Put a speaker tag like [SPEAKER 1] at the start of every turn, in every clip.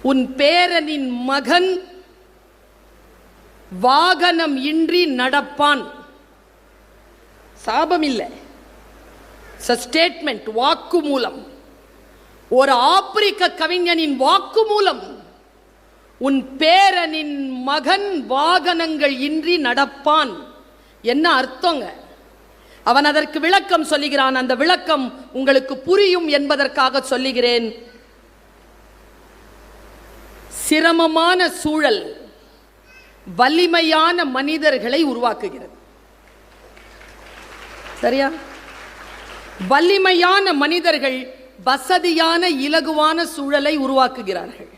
[SPEAKER 1] உன் பேரனின் மகன் வாகனம் இன்றி நடப்பான். சாபம் இல்லை, ஸ்டேட்மெண்ட், வாக்கு மூலம். ஒரு ஆப்பிரிக்க கவிஞனின் வாக்கு மூலம் உன் பேரனின் மகன் வாகனங்கள் இன்றி நடப்பான். என்ன அர்த்தங்க? அவன் அதற்கு விளக்கம் சொல்லுகிறான். அந்த விளக்கம் உங்களுக்கு புரியும் என்பதற்காக சொல்லுகிறேன். சிரமமான சூழல் வலிமையான மனிதர்களை உருவாக்குகிறது. சரியா? வலிமையான மனிதர்கள் வசதியான இலகுவான சூழலை உருவாக்குகிறார்கள்.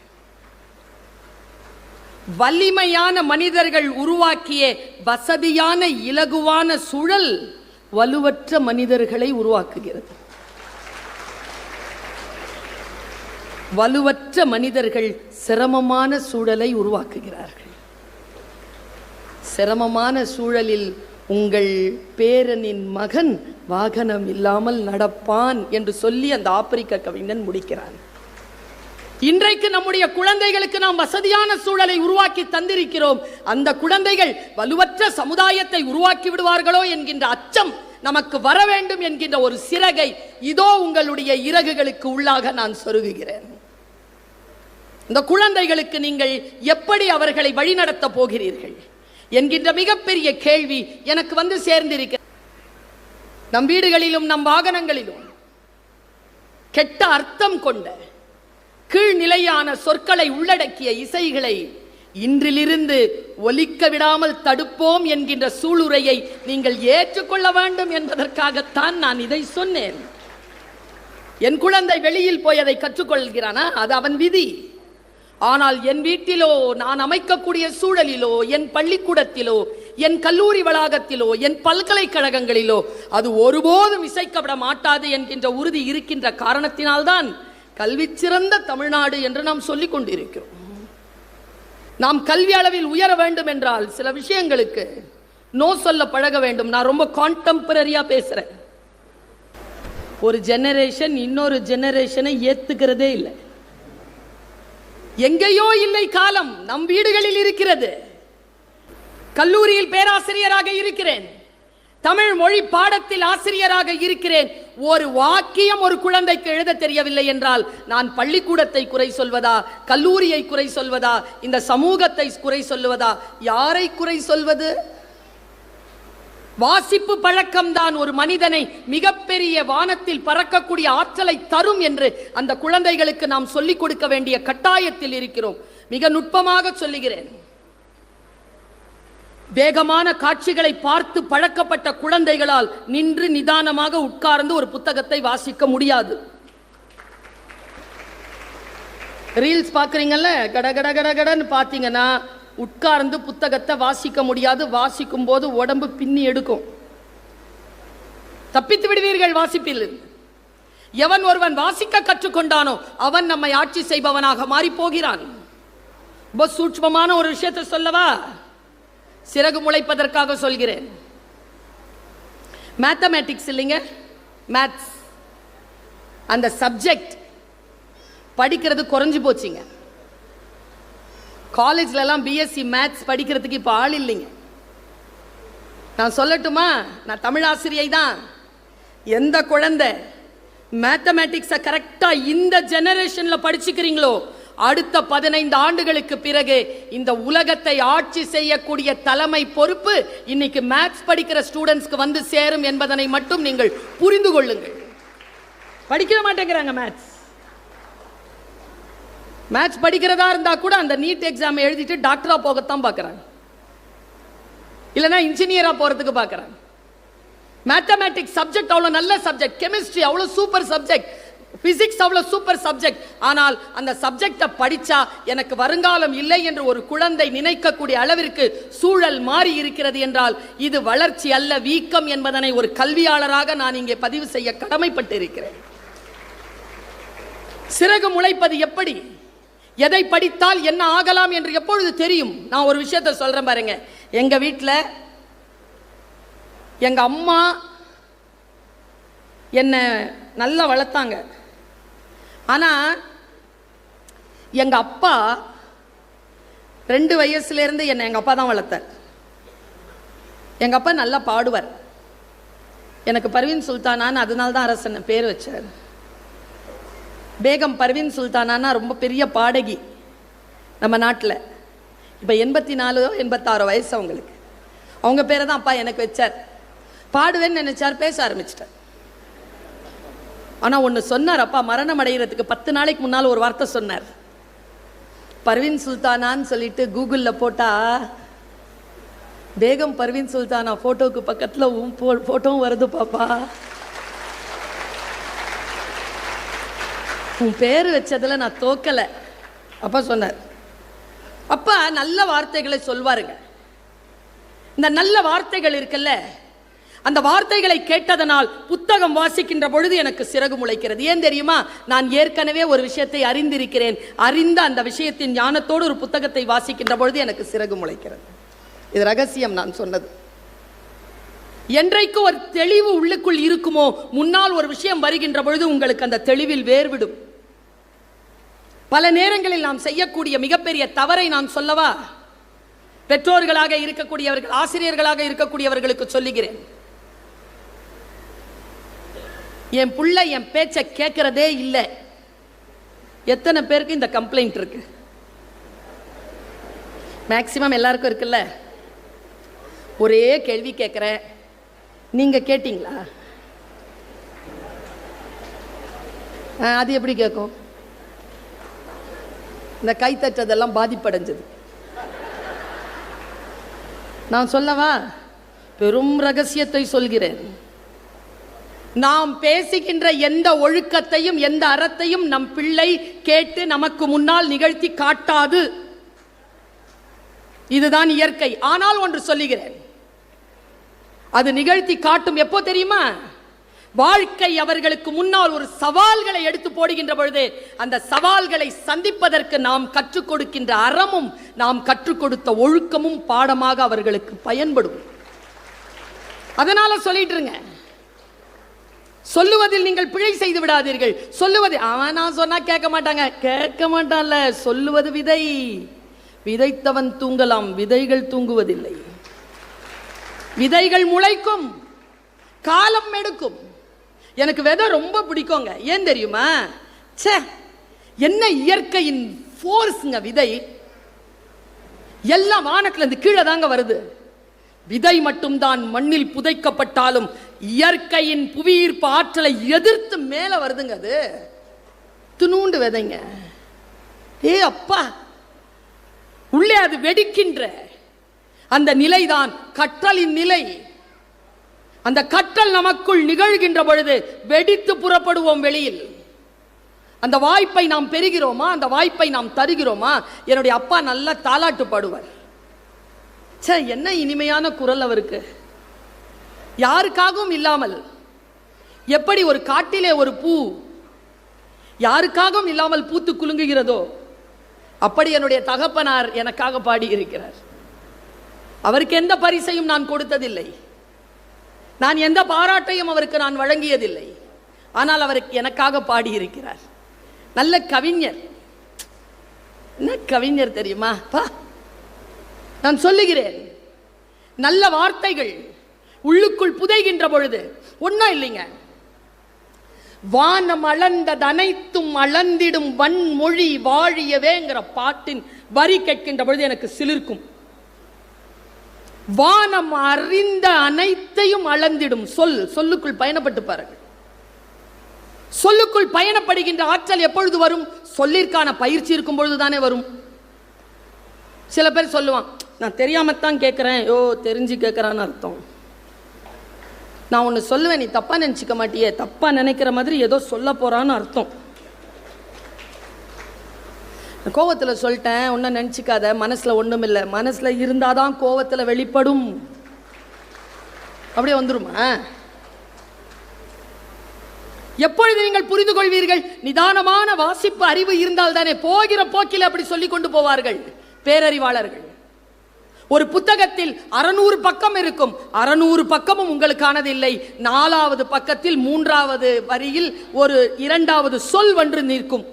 [SPEAKER 1] வலிமையான மனிதர்கள் உருவாக்கிய வசதியான இலகுவான சூழல் வலுவற்ற மனிதர்களை உருவாக்குகிறது. வலுவற்ற மனிதர்கள் சிரமமான சூழலை உருவாக்குகிறார்கள். சிரமமான சூழலில் உங்கள் பேரனின் மகன் வாகனம் இல்லாமல் நடப்பான் என்று சொல்லி அந்த ஆப்பிரிக்க கவிஞன் முடிக்கிறான். இன்றைக்கு நம்முடைய குழந்தைகளுக்கு நாம் வசதியான சூழலை உருவாக்கி தந்திருக்கிறோம். அந்த குழந்தைகள் வலுவற்ற சமுதாயத்தை உருவாக்கி விடுவார்களோ என்கின்ற அச்சம் நமக்கு வர வேண்டும் என்கின்ற ஒரு சிறகை இதோ உங்களுடைய இறகுகளுக்கு உள்ளாக நான் சொருகுகிறேன். இந்த குழந்தைகளுக்கு நீங்கள் எப்படி அவர்களை வழிநடத்த போகிறீர்கள் என்கின்ற மிகப்பெரிய கேள்வி எனக்கு வந்து சேர்ந்திருக்க. நம் வீடுகளிலும் நம் வாகனங்களிலும் கெட்ட அர்த்தம் கொண்ட கீழ்நிலையான சொற்களை உள்ளடக்கிய இசைகளை இன்றிலிருந்து ஒலிக்க விடாமல் தடுப்போம் என்கின்ற சூளுரையை நீங்கள் ஏற்றுக்கொள்ள வேண்டும் என்பதற்காகத்தான் நான் இதை சொன்னேன். என் குழந்தை வெளியில் போய் அதை கற்றுக்கொள்கிறானா, அது அவன் விதி. ஆனால் என் வீட்டிலோ, நான் அமைக்கக்கூடிய சூழலிலோ, என் பள்ளிக்கூடத்திலோ, என் கல்லூரி வளாகத்திலோ, என் பல்கலைக்கழகங்களிலோ அது ஒருபோதும் இசைக்கப்பட மாட்டாது என்கின்ற உறுதி இருக்கின்ற காரணத்தினால்தான் கல்வி சிறந்த தமிழ்நாடு என்று நாம் சொல்லிக் கொண்டிருக்கிறோம். நாம் கல்வி அளவில் உயர வேண்டும் என்றால் சில விஷயங்களுக்கு நோ சொல்ல பழக வேண்டும். நான் ரொம்ப கான்டெம்பரரியா பேசுறேன். ஒரு ஜெனரேஷன் இன்னொரு ஜெனரேஷனை ஏத்துக்கிறதே இல்லை. எங்கேயோ இல்லை காலம், நம் வீடுகளில் இருக்கிறது. கல்லூரியில் பேராசிரியராக இருக்கிறேன், தமிழ் மொழி பாடத்தில் ஆசிரியராக இருக்கிறேன். ஒரு வாக்கியம் ஒரு குழந்தைக்கு எழுத தெரியவில்லை என்றால் நான் பள்ளிக்கூடத்தை குறை சொல்வதா, கல்லூரியை குறை சொல்வதா, இந்த சமூகத்தை குறை சொல்வதா, யாரை குறை சொல்வது? வாசிப்பு பழக்கம்தான் ஒரு மனிதனை மிகப்பெரிய வானத்தில் பறக்கக்கூடிய ஆற்றலை தரும் என்று அந்த குழந்தைகளுக்கு நாம் சொல்லிக் கொடுக்க வேண்டிய கட்டாயத்தில் இருக்கிறோம். மிக நுட்பமாக சொல்லுகிறேன். வேகமான காட்சிகளை பார்த்து பழக்கப்பட்ட குழந்தைகளால் நின்று நிதானமாக உட்கார்ந்து ஒரு புத்தகத்தை வாசிக்க முடியாது. ரீல்ஸ் பார்க்குறீங்கல்ல, கடகடன்னு பார்த்தீங்கன்னா உட்கார்ந்து புத்தகத்தை வாசிக்க முடியாது. வாசிக்கும் போது உடம்பு பின்னி எடுக்கும், தப்பித்து விடுவீர்கள் வாசிப்பில். எவன் ஒருவன் வாசிக்க கற்றுக்கொண்டானோ அவன் நம்மை ஆட்சி செய்பவனாக மாறி போகிறான். ரொம்ப சூட்சமமான ஒரு விஷயத்தை சொல்லவா? சிறகு முளைப்பதற்காக சொல்கிறேன். மேத்தமேட்டிக்ஸ் இல்லைங்க, மேத்ஸ், அந்த சப்ஜெக்ட் படிக்கிறது குறைஞ்சு போச்சுங்க. காலேஜ்லலாம் பிஎஸ்சி மேத்ஸ் படிக்கிறதுக்கு இப்போ ஆள் இல்லைங்க. நான் சொல்லட்டுமா? நான் தமிழ் ஆசிரியை தான். எந்த குழந்தை மேத்தமேட்டிக்ஸை கரெக்டாக இந்த ஜெனரேஷனில் படிச்சுக்கிறீங்களோ அடுத்த 15 ஆண்டுகளுக்கு பிறகு இந்த உலகத்தை ஆட்சி செய்யக்கூடிய தலைமை பொறுப்பு இன்னைக்கு மேத்ஸ் படிக்கிற ஸ்டூடெண்ட்ஸ்க்கு வந்து சேரும் என்பதனை மட்டும் நீங்கள் புரிந்து கொள்ளுங்கள். படிக்க மாட்டேங்கிறாங்க மேத்ஸ். மேத்ஸ் படிக்கிறதா இருந்தா கூட அந்த நீட் எக்ஸாம் எழுதிட்டு டாக்டரா போகத்தான் பார்க்குறாங்க, இல்லைன்னா இன்ஜினியரா போறதுக்கு பார்க்குறாங்க. மேத்தமேட்டிக்ஸ் சப்ஜெக்ட் அவ்வளோ நல்ல சப்ஜெக்ட், கெமிஸ்ட்ரி அவ்வளோ சூப்பர் சப்ஜெக்ட், பிசிக்ஸ் அவ்வளோ சூப்பர் சப்ஜெக்ட். ஆனால் அந்த சப்ஜெக்டை படிச்சா எனக்கு வருங்காலம் இல்லை என்று ஒரு குழந்தை நினைக்கக்கூடிய அளவிற்கு சூழல் மாறி இருக்கிறது என்றால் இது வளர்ச்சி அல்ல, வீக்கம் என்பதனை ஒரு கல்வியாளராக நான் இங்கே பதிவு செய்ய கடமைப்பட்டு இருக்கிறேன். சிறகு முளைப்பது எப்படி, எதை படித்தால் என்ன ஆகலாம் என்று எப்பொழுது தெரியும்? நான் ஒரு விஷயத்தை சொல்றேன் பாருங்க. எங்க வீட்டில் எங்க அம்மா என்னை நல்லா வளர்த்தாங்க. ஆனால் எங்க அப்பா 2 வயசுலேருந்து என்னை எங்க அப்பா தான் வளர்த்தார். எங்க அப்பா நல்லா பாடுவார். எனக்கு பர்வீன் சுல்தானான்னு அதனால தான் அரசன் பேர் வச்சார். பேகம் பர்வீன் சுல்தானான்னா ரொம்ப பெரிய பாடகி நம்ம நாட்டில். இப்போ 84 86 வயசு அவங்களுக்கு. அவங்க பேரை தான் அப்பா எனக்கு வச்சார். பாடுவேன்னு நினைச்சார், பேச ஆரம்பிச்சிட்டார். ஆனால் ஒன்று சொன்னார் அப்பா, மரணம் அடைகிறதுக்கு 10 நாளைக்கு முன்னால் ஒரு வார்த்தை சொன்னார். பர்வீன் சுல்தானான்னு சொல்லிட்டு கூகுளில் போட்டா பேகம் பர்வீன் சுல்தானா ஃபோட்டோவுக்கு பக்கத்தில் ஃபோட்டோவும் வருது பாப்பா. உன் பேர் வச்சதில் நான் தோக்கலை. அப்பா சொன்னார். அப்பா நல்ல வார்த்தைகளை சொல்வாருங்க. இந்த நல்ல வார்த்தைகள் இருக்குல்ல, அந்த வார்த்தைகளை கேட்டதனால் புத்தகம் வாசிக்கின்ற பொழுது எனக்கு சிறகு முளைக்கிறது. ஏன் தெரியுமா? நான் ஏற்கனவே ஒரு விஷயத்தை அறிந்திருக்கிறேன். அறிந்த அந்த விஷயத்தின் ஞானத்தோடு ஒரு புத்தகத்தை வாசிக்கின்ற பொழுது எனக்கு சிறகு முளைக்கிறது. இது ரகசியம் நான் சொன்னது. என்றைக்கு ஒரு தெளிவு உள்ளுக்குள் இருக்குமோ, முன்னால் ஒரு விஷயம் வருகின்ற பொழுது உங்களுக்கு அந்த தெளிவில் வேர்விடும். பல நேரங்களில் நாம் செய்யக்கூடிய மிகப்பெரிய தவறை நான் சொல்லவா? பெற்றோர்களாக இருக்கக்கூடியவர்கள், ஆசிரியர்களாக இருக்கக்கூடியவர்களுக்கு சொல்லுகிறேன். என் புள்ள என் பேச்சை கேட்கறதே இல்லை. எத்தனை பேருக்கு இந்த கம்ப்ளைண்ட் இருக்கு? மேக்சிமம் எல்லாருக்கும் இருக்குல்ல. ஒரே கேள்வி கேட்குறேன், நீங்க கேட்டீங்களா? அது எப்படி கேட்கும்? இந்த கைத்தட்டதெல்லாம் பாதிப்படைஞ்சது. நான் சொல்லவா? பெரும் ரகசியத்தை சொல்கிறேன். நாம் பேசுகின்ற எந்த ஒழுக்கத்தையும் எந்த அறத்தையும் நம் பிள்ளை கேட்டு நமக்கு முன்னால் நிகழ்த்தி காட்டாது. இதுதான் இயற்கை. ஆனால் ஒன்று சொல்லுகிறேன், அது நிகழ்த்தி காட்டும். எப்போ தெரியுமா? வாழ்க்கை அவர்களுக்கு முன்னால் ஒரு சவால்களை எடுத்து போடுகின்ற பொழுது அந்த சவால்களை சந்திப்பதற்கு நாம் கற்றுக் கொடுக்கின்ற அறமும் நாம் கற்றுக் கொடுத்த ஒழுக்கமும் பாடமாக அவர்களுக்கு பயன்படும். அதனால சொல்லிட்டுருங்க, சொல்லுவதில் நீங்கள் பிழை செய்து விடாதீர்கள். சொல்லுவது அவன் நான் சொன்னா கேட்க மாட்டாங்க, கேட்க மாட்டான்ல. சொல்லுவது விதை, விதைத்தவன் தூங்கலாம், விதைகள் தூங்குவதில்லை. விதைகள் முளைக்கும், காலம் எடுக்கும். எனக்கு விதை ரொம்ப பிடிக்குங்க. ஏன் தெரியுமா? சே, என்ன இயற்கையின் ஃபோர்ஸ்ங்க விதை. எல்லாம் வானத்துல இருந்து கீழே தாங்க வருது. விதை மட்டும்தான் மண்ணில் புதைக்கப்பட்டாலும் இயற்கையின் புவியீர்ப்பு ஆற்றலை எதிர்த்து மேல வருதுங்க. அது துணூண்டு விதைங்க. ஏ அப்பா, உள்ளே அது வெடிக்கின்ற அந்த நிலைதான் கற்றலின் நிலை. அந்த கற்றல் நமக்குள் நிகழ்கின்ற பொழுது வெடித்து புறப்படுவோம் வெளியில். அந்த வாய்ப்பை நாம் பெறுகிறோமா? அந்த வாய்ப்பை நாம் தருகிறோமா? என்னுடைய அப்பா நல்லா தாலாட்டு பாடுவார். சே, என்ன இனிமையான குரல் அவருக்கு. யாருக்காகவும் இல்லாமல், எப்படி ஒரு காட்டிலே ஒரு பூ யாருக்காகவும் இல்லாமல் பூத்து குலுங்குகிறதோ அப்படி என்னுடைய தகப்பனார் எனக்காக பாடி இருக்கிறார். அவருக்கு எந்த பரிசையும் நான் கொடுத்ததில்லை, நான் எந்த பாராட்டையும் அவருக்கு நான் வழங்கியதில்லை. ஆனால் அவருக்கு எனக்காக பாடி இருக்கிறார். நல்ல கவிஞர். என்ன கவிஞர் தெரியுமா? நான் சொல்லுகிறேன், நல்ல வார்த்தைகள் உள்ளுக்குள் புதைகின்ற பொழுது ஒன்னும் இல்லைங்க. வானம் அளந்தது அனைத்தும் அளந்திடும் வன்மொழி வாழியவேங்கிற பாட்டின் வரி கேட்கின்ற பொழுது எனக்கு சிலிர்க்கும். வானம் அறிந்த அனைத்தையும் அளந்திடும் சொல். சொல்லுக்குள் பயணப்பட்டு பாருங்கள். சொல்லுக்குள் பயணப்படுகின்ற ஆற்றல் எப்பொழுது வரும்? சொல்லிற்கான பயிற்சி இருக்கும் பொழுதுதானே வரும். சில பேர் சொல்லுவான், நான் தெரியாமத்தான் கேட்கிறேன். தெரிஞ்சு கேட்கிறான்னு அர்த்தம். நான் ஒன்று சொல்லுவேன், நீ தப்பா நினைச்சுக்க மாட்டியே. தப்பா நினைக்கிற மாதிரி ஏதோ சொல்ல போறான்னு அர்த்தம். கோவத்தில் சொல்லிட்டேன், ஒன்னும் நினைச்சுக்காத, மனசுல ஒண்ணும் இல்லை. மனசுல இருந்தாதான் கோவத்தில் வெளிப்படும். அப்படியே வந்துருமா? எப்பொழுது நீங்கள் புரிந்து கொள்வீர்கள்? நிதானமான வாசிப்பு அறிவு இருந்தால் தானே. போகிற போக்கில் அப்படி சொல்லிக் கொண்டு போவார்கள் பேரறிவாளர்கள். ஒரு புத்தகத்தில் 600 பக்கம் இருக்கும். 600 பக்கமும் உங்களுக்கானது இல்லை. 4வது பக்கத்தில் 3வது வரியில் ஒரு 2வது சொல் ஒன்று நிற்கும்.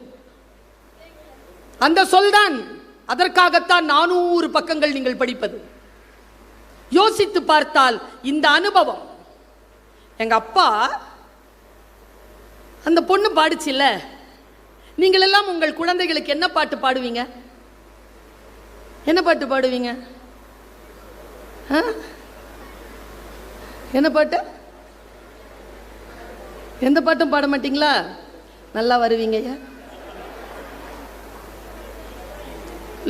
[SPEAKER 1] அந்த சொல்தான். அதற்காகத்தான் 400 பக்கங்கள் நீங்கள் படிப்பது. யோசித்து பார்த்தால் இந்த அனுபவம். எங்க அப்பா அந்த பொண்ணு பாடுச்சுல்ல, நீங்கள் எல்லாம் உங்கள் குழந்தைகளுக்கு என்ன பாட்டு பாடுவீங்க? என்ன பாட்டு பாடுவீங்க? என்ன பாட்டு? எந்த பாட்டும் பாட மாட்டீங்களா? நல்லா வருவீங்க.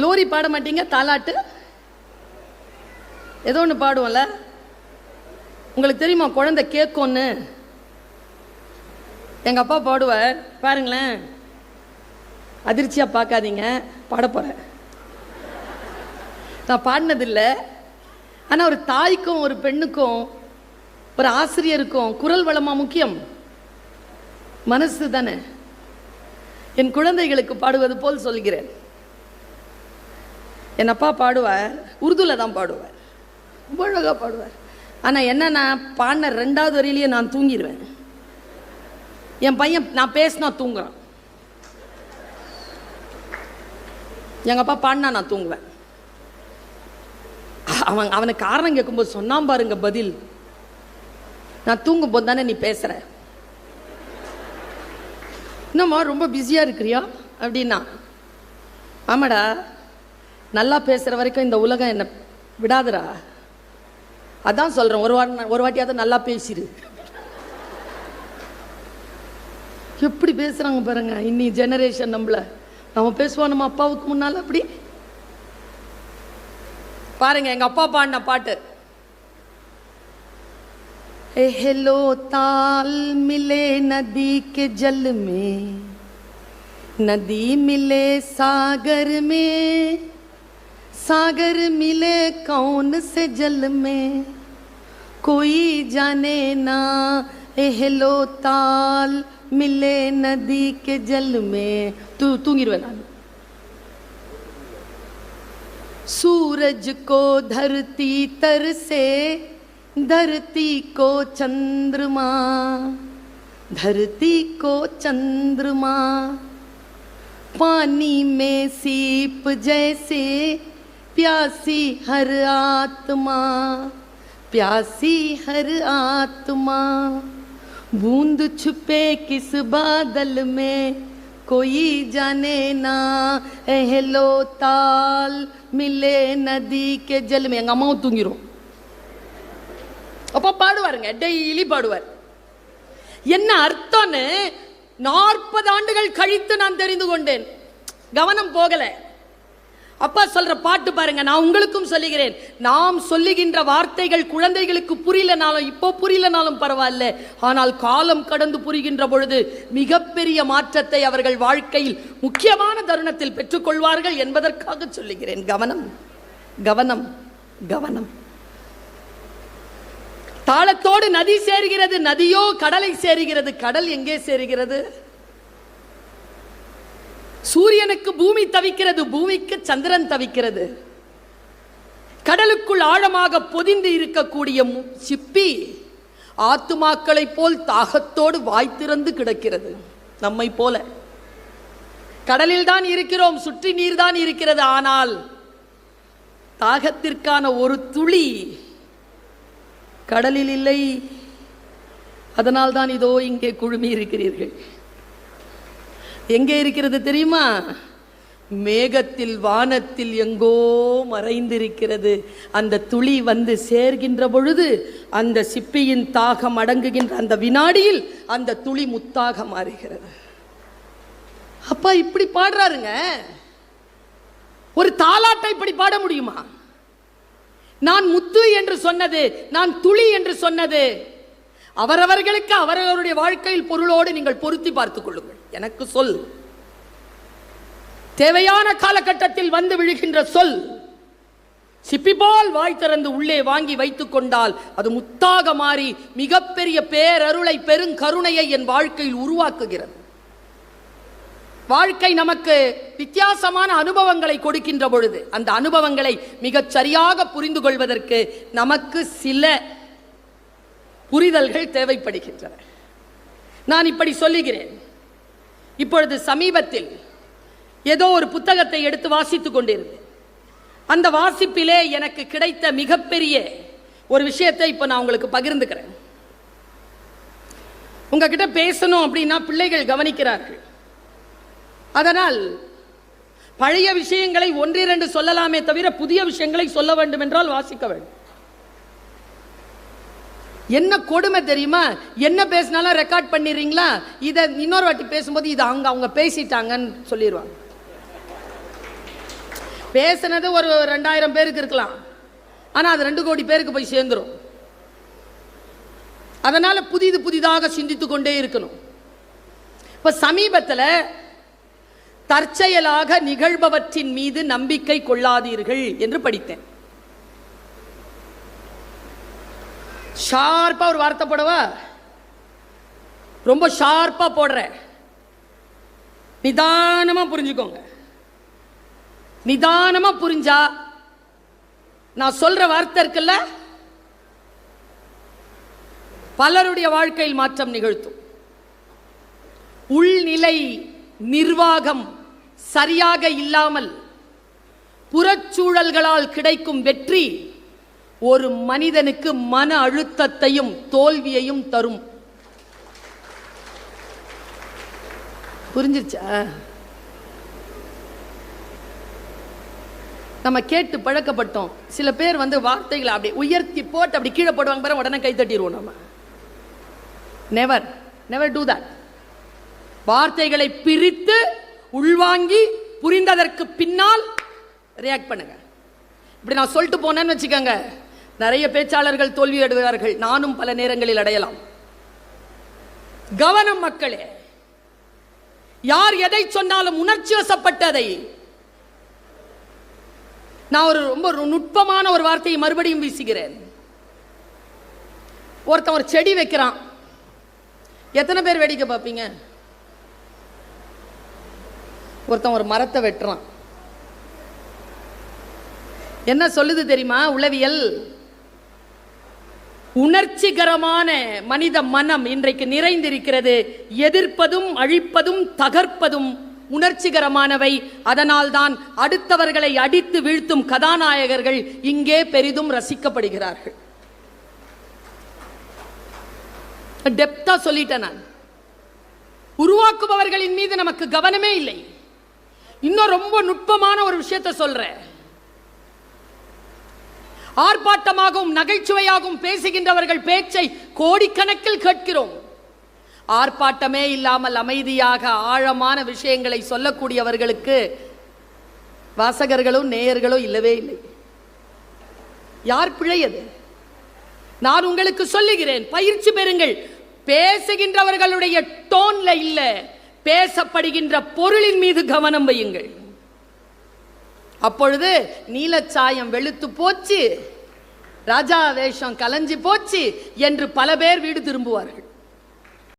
[SPEAKER 1] லோரி பாட மாட்டீங்க? தாலாட்டு ஏதோ ஒன்று பாடுவோம்ல. உங்களுக்கு தெரியுமா குழந்தை கேட்கும்னு? எங்கள் அப்பா பாடுவார் பாருங்களேன். அதிர்ச்சியாக பார்க்காதீங்க, பாட போகிறேன். நான் பாடினதில்லை. ஆனால் ஒரு தாய்க்கும் ஒரு பெண்ணுக்கும் ஒரு ஆசிரியருக்கும் குரல் வளமா முக்கியம்? மனசு தானே. என் குழந்தைகளுக்கு பாடுவது போல் சொல்கிறேன். என் அப்பா பாடுவார், உருதுல தான் பாடுவார், ரொம்ப அழகாக பாடுவார். ஆனால் என்னன்னா பாடின 2வது வரியிலேயே நான் தூங்கிடுவேன். என் பையன் நான் பேசினா தூங்குறான், எங்கள் அப்பா பாடினா நான் தூங்குவேன். அவனுக்கு காரணம் கேட்கும்போது சொன்னான் பாருங்க பதில், நான் தூங்கும் போது தானே நீ பேசுற, என்னம்மா ரொம்ப பிஸியா இருக்கிறியா அப்படின்னா, ஆமாடா நல்லா பேசுற வரைக்கும் இந்த உலகம் என்ன விடாதுடா, அதான் சொல்றேன் ஒரு வாட்டியாவது நல்லா பேசிரு. எப்படி பேசுறாங்க பாருங்க இன்னி ஜெனரேஷன். நம்ம பேசுவோம் நம்ம அப்பாவுக்கு முன்னால அப்படி பாருங்க. எங்க அப்பா பாடின பாட்டு, हेलो ताल मिले नदी के जल में, नदी मिले सागर में, सागर मिले कौन से जल में, कोई जाने ना, हेलो ताल मिले नदी के जल में. तूंगिरुवेन नानु. सूरज को धरती तर से, धरती को चंद्रमा, धरती को चंद्रमा, पानी में सीप जैसे प्यासी हर आत्मा, प्यासी हर आत्मा, बूंद छुपे किस बादल में, कोई जाने ना, हेलो ताल मिले नदी के जल में. எங்க அம்மாவும் தூங்கிரும். அப்பா பாடுவாருங்க, டெய்லி பாடுவார். என்ன அர்த்தம்னு 40 ஆண்டுகள் கழித்து நான் தெரிந்து கொண்டேன். கவனம் போகல. அப்பா சொல்ற பாட்டு பாருங்க. நான் உங்களுக்கும் சொல்லுகிறேன், நாம் சொல்லுகின்ற வார்த்தைகள் குழந்தைகளுக்கு புரியலனாலும், இப்போ புரியலனாலும் பரவாயில்ல, ஆனால் காலம் கடந்து புரிகின்ற பொழுது மிகப்பெரிய மாற்றத்தை அவர்கள் வாழ்க்கையில் முக்கியமான தருணத்தில் பெற்றுக்கொள்வார்கள் என்பதற்காக சொல்லுகிறேன். கவனம் கவனம் கவனம். தாளத்தோடு நதி சேருகிறது, நதியோ கடலை சேருகிறது. கடல் எங்கே சேருகிறது? சூரியனுக்கு பூமி தவிக்கிறது, பூமிக்கு சந்திரன் தவிக்கிறது. கடலுக்குள் ஆழமாக பொதிந்து இருக்கக்கூடிய சிப்பி ஆத்துமாக்களை போல் தாகத்தோடு வாய் திறந்து கிடக்கிறது. நம்மை போல கடலில் தான் இருக்கிறோம், சுற்றி நீர் தான் இருக்கிறது. ஆனால் தாகத்திற்கான ஒரு துளி கடலில் இல்லை. அதனால் தான் இதோ இங்கே குழுமி இருக்கிறீர்கள். எங்கே இருக்கிறது தெரியுமா? மேகத்தில், வானத்தில் எங்கோ மறைந்திருக்கிறது. அந்த துளி வந்து சேர்கின்ற பொழுது அந்த சிப்பியின் தாகம் அடங்குகின்ற அந்த வினாடியில் அந்த துளி முத்தாக மாறுகிறது. அப்பா இப்படி பாடுறாருங்க. ஒரு தாலாட்டை இப்படி பாட முடியுமா? நான் முத்து என்று சொன்னது, நான் துளி என்று சொன்னது அவரவர்களுக்கு அவரவருடைய வாழ்க்கையில் பொருளோடு நீங்கள் பொருத்தி பார்த்துக் கொள்ளுங்கள். எனக்கு சொல் தேவையான காலகட்டத்தில் வந்து விழுகின்ற சொல் சிப்பி போல் வாய் திறந்து உள்ளே வாங்கி வைத்துக் கொண்டால் அது முத்தாக மாறி மிகப்பெரிய பேரருளை, பெருங்கருணையை என் வாழ்க்கையில் உருவாக்குகிறது. வாழ்க்கை நமக்கு வித்தியாசமான அனுபவங்களை கொடுக்கின்ற பொழுது அந்த அனுபவங்களை மிகச் சரியாக புரிந்து கொள்வதற்கு நமக்கு சில புரிதல்கள் ஏதோ ஒரு புத்தகத்தை எடுத்து வாசித்துக் கொண்டிருந்தேன். அந்த வாசிப்பிலே எனக்கு கிடைத்த மிகப்பெரிய ஒரு விஷயத்தை இப்போ நான் உங்களுக்கு பகிர்ந்துக்கிறேன். உங்ககிட்ட பேசணும் அப்படின்னா பிள்ளைகள் கவனிக்கிறார்கள். அதனால் பழைய விஷயங்களை ஒன்றிரண்டு சொல்லலாமே தவிர புதிய விஷயங்களை சொல்ல வேண்டும் என்றால் வாசிக்க வேண்டும். என்ன கொடுமை தெரியுமா? என்ன பேசினாலும் ரெக்கார்ட் பண்ணிடுறீங்களா, இதை இன்னொரு வாட்டி பேசும்போது இதை அவங்க பேசிட்டாங்கன்னு சொல்லிடுவாங்க. பேசுனது ஒரு 2000 பேருக்கு இருக்கலாம், ஆனால் அது 2 கோடி பேருக்கு போய் சேர்ந்துடும். அதனால புதிதாக சிந்தித்து கொண்டே இருக்கணும். இப்ப சமீபத்தில் தற்செயலாக நிகழ்பவற்றின் மீது நம்பிக்கை கொள்ளாதீர்கள் என்று படித்தேன். ஷார்ப்பா ஒரு வார்த்தை போடவா? ரொம்ப ஷார்ப்பா போடுற, நிதானமா புரிஞ்சுக்கோங்க. நிதானமா புரிஞ்சா நான் சொல்ற வார்த்தை இருக்குல்ல, பலருடைய வாழ்க்கையில் மாற்றம் நிகழ்த்தும். உள்நிலை நிர்வாகம் சரியாக இல்லாமல் புறச்சூழல்களால் கிடைக்கும் வெற்றி ஒரு மனிதனுக்கு மன அழுத்தத்தையும் தோல்வியையும் தரும். புரிஞ்சிருச்சா? நம்ம கேட்டு பழக்கப்பட்டோம். சில பேர் வார்த்தைகளை அப்படி உயர்த்தி போட்டு அப்படி கீழே போடுவாங்க பாரு, உடனே கை தட்டிடுவோம். நம்ம நெவர் டூ தட். வார்த்தைகளை பிரித்து உள்வாங்கி புரிந்ததற்கு பின்னால் ரியாக்ட் பண்ணுங்க. இப்படி நான் சொல்லிட்டு போனேன்னு வச்சுக்கோங்க, நிறைய பேச்சாளர்கள் தோல்வி அடைவார்கள். நானும் பல நேரங்களில் அடையலாம். கவனம் மக்களே. யார் எதை சொன்னாலும் உணர்ச்சி வசப்பட்டதை. நான் ரொம்ப நுட்பமான ஒரு வார்த்தையை மறுபடியும் வீசுகிறேன். ஒருத்தன் ஒரு செடி வைக்கிறான். எத்தனை பேர் வேடிக்கை பார்ப்பீங்க? ஒருத்தன் ஒரு மரத்தை வெட்டுறான். என்ன சொல்லுது தெரியுமா உளவியல்? உணர்ச்சிகரமான மனித மனம் இன்றைக்கு நிறைந்திருக்கிறது. எதிர்ப்பதும் அழிப்பதும் தகர்ப்பதும் உணர்ச்சிகரமானவை. அதனால் தான் அடுத்தவர்களை அடித்து வீழ்த்தும் கதாநாயகர்கள் இங்கே பெரிதும் ரசிக்கப்படுகிறார்கள். டெப்தா சொல்லிட்டேன் நான். உருவாக்குபவர்களின் மீது நமக்கு கவனமே இல்லை. இன்னும் ரொம்ப நுட்பமான ஒரு விஷயத்தை சொல்றேன். ஆர்ப்பாட்டமாகவும் நகைச்சுவையாகவும் பேசுகின்றவர்கள் பேச்சை கோடிக்கணக்கில் கேட்கிறோம். ஆர்ப்பாட்டமே இல்லாமல் அமைதியாக ஆழமான விஷயங்களை சொல்லக்கூடியவர்களுக்கு வாசகர்களும் நேயர்களும் இல்லவே இல்லை. யார் பிழையது? நான் உங்களுக்கு சொல்லுகிறேன், பயிற்சி பெறுங்கள். பேசுகின்றவர்களுடைய டோன்ல இல்ல, பேசப்படுகின்ற பொருளின் மீது கவனம் வையுங்கள். அப்பொழுது நீலச்சாயம் வெளுத்து போச்சு, ராஜா வேஷம் கலைஞ்சு போச்சு என்று பல பேர் வீடு திரும்புவார்கள்.